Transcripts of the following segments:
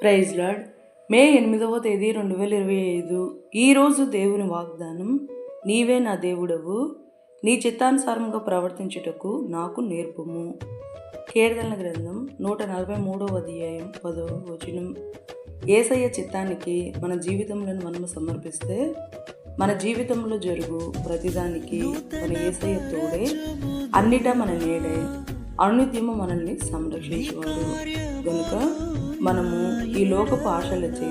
Praise lord. మే 8వ తేదీ 2025. ఈరోజు దేవుని వాగ్దానం, నీవే నా దేవుడవు, నీ చిత్తానుసారంగా ప్రవర్తించుటకు నాకు నేర్పుము. కీర్తనల గ్రంథం 143వ అధ్యాయం 10వ వచనం. యేసయ్య చిత్తానికి మన జీవితంలో మనము సమర్పిస్తే మన జీవితంలో జరుగు ప్రతిదానికి మన యేసయ్య తోడే, అన్నిటా మన నేడే, అనునిత్యము మనల్ని సంరక్షించేవాడు. కనుక మనము ఈ లోకపు ఆశలచే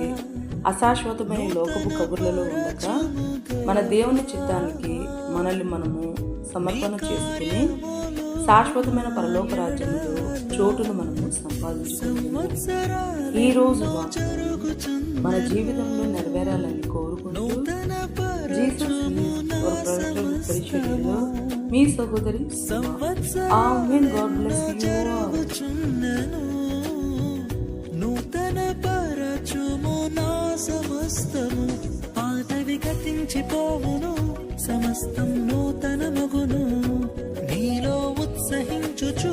అశాశ్వతమైన లోకపు కబుర్లలో ఉండక మన దేవుని చిత్తానికి మనల్ని మనము సమర్పణ చేసుకుని శాశ్వతమైన పరలోక రాజ్యంలో చోటును మనము సంపాదించుకుంటున్నాము. ఈరోజు మన జీవితంలో నెరవేరాలని కోరుకుంటూ పరిచర్యలో మీ సహోదరి ఆమేన్. God bless you. నూతన పరచుము నా సమస్తము, పాతవి గతించిపోవును, సమస్తం నూతన మగును, నీలో ఉత్సహించుచు